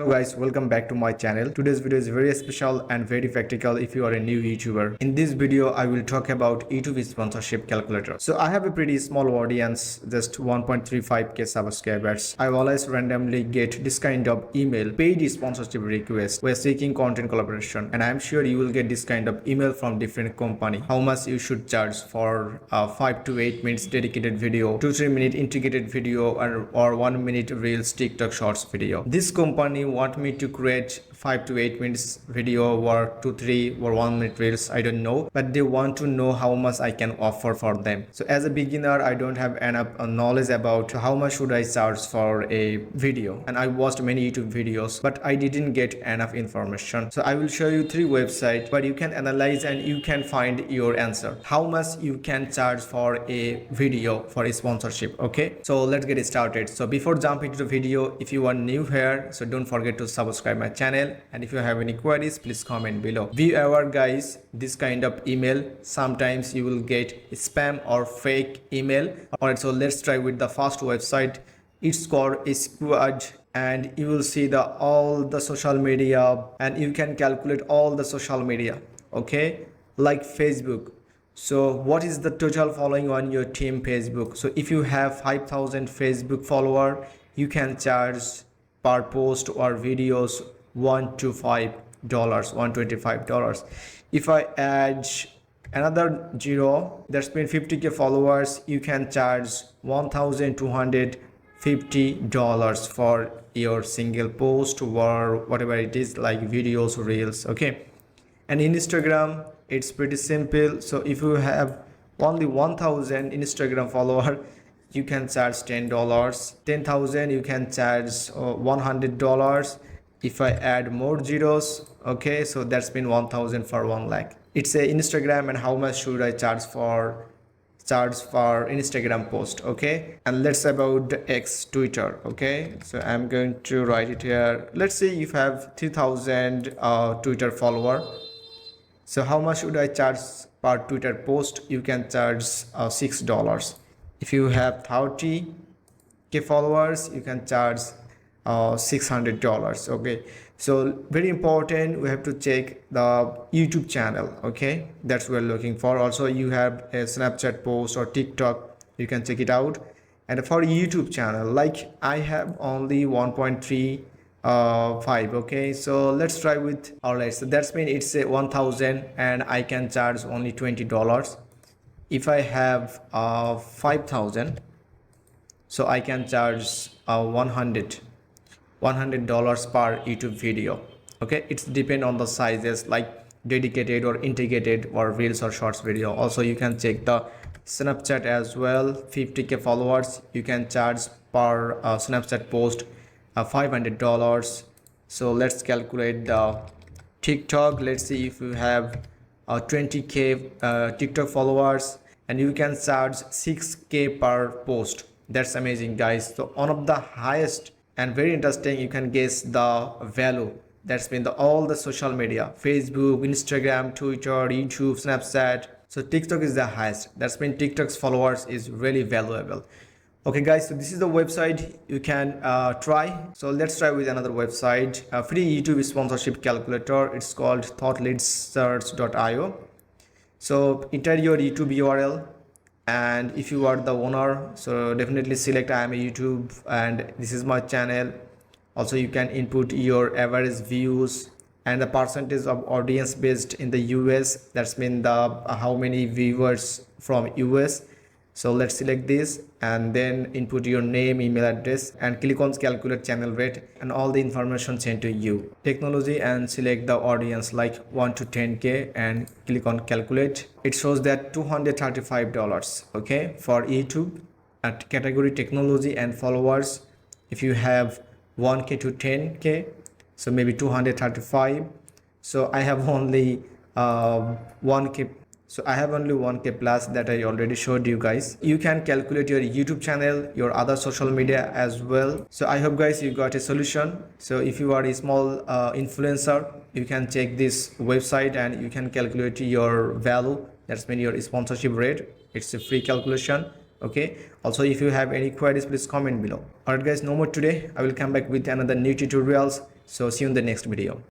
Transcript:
Hello guys, welcome back to my channel. Today's video is very special and very practical if you are a new YouTuber. In this video, I will talk about YouTube sponsorship calculator. So I have a pretty small audience, just 1.35k subscribers. I always randomly get this kind of email, paid sponsorship request. We're seeking content collaboration, and I'm sure you will get this kind of email from different company. How much you should charge for a 5 to 8 minutes dedicated video, 2-3 minute integrated video, or 1 minute reels TikTok shorts video. This company want me to create 5 to 8 minutes video or 2-3 or 1 minute reels, I don't know, but they want to know how much I can offer for them. So as a beginner, I don't have enough knowledge about how much should I charge for a video, and I watched many YouTube videos, but I didn't get enough information. So I will show you 3 websites where you can analyze and you can find your answer, how much you can charge for a video for a sponsorship. Okay, so let's get started. So before jumping into the video, if you are new here, so don't forget to subscribe my channel, and if you have any queries, please comment below. Be aware guys, this kind of email, sometimes you will get spam or fake email. Alright, so let's try with the first website. It's called Squad, and you will see all the social media, and you can calculate all the social media, okay, like Facebook. So what is the total following on your team Facebook? So if you have 5,000 Facebook follower, you can charge per post or videos $1 to $5, $125. If I add another 0, that's been 50k followers, you can charge $1,250 for your single post or whatever it is, like videos, reels. Okay, and in Instagram it's pretty simple. So if you have only 1,000 Instagram follower, you can charge $10. 10,000 you can charge $100. If I add more zeros, okay, so that's been 1,000 for 1 lakh. It's a Instagram, and how much should I charge for Instagram post? Okay, and let's about the X, Twitter. Okay, so I'm going to write it here. Let's say you have 3,000 Twitter follower. So how much should I charge per Twitter post? You can charge $6. If you have 30k followers, you can charge $600. Okay, so very important, we have to check the YouTube channel. Okay, that's what we're looking for. Also, you have a Snapchat post or TikTok, you can check it out. And for YouTube channel, like I have only 1.35. okay, so let's try with, all right, so that's mean it's a 1,000 and I can charge only $20. If I have 5,000, so I can charge $100 per YouTube video. Okay, it's depend on the sizes, like dedicated or integrated or reels or shorts video. Also, you can check the Snapchat as well. 50k followers, you can charge per Snapchat post $500. So let's calculate the TikTok. Let's see if you have 20k TikTok followers, and you can charge 6k per post. That's amazing guys. So one of the highest and very interesting, you can guess the value. That's been all the social media, Facebook, Instagram, Twitter, YouTube, Snapchat. So TikTok is the highest. That's been TikTok's followers is really valuable. Okay guys, so this is the website you can try. So let's try with another website, a free YouTube sponsorship calculator. It's called thoughtleadsearch.io. So enter your YouTube URL, and if you are the owner, so definitely select I am a YouTube and this is my channel. Also, you can input your average views and the percentage of audience based in the US. That's mean the how many viewers from US. So let's select this and then input your name, email address, and click on calculate channel rate, and all the information sent to you. Technology, and select the audience like 1 to 10k and click on calculate. It shows that $235. Okay, for YouTube. At category technology and followers, if you have 1k to 10k, so maybe 235. So I have only 1k. So I have only 1k plus that I already showed you guys. You can calculate your YouTube channel, your other social media as well. So I hope guys you got a solution. So if you are a small influencer, you can check this website and you can calculate your value. That's mean your sponsorship rate. It's a free calculation. Okay, also if you have any queries, please comment below. Alright guys, no more today. I will come back with another new tutorials. So see you in the next video.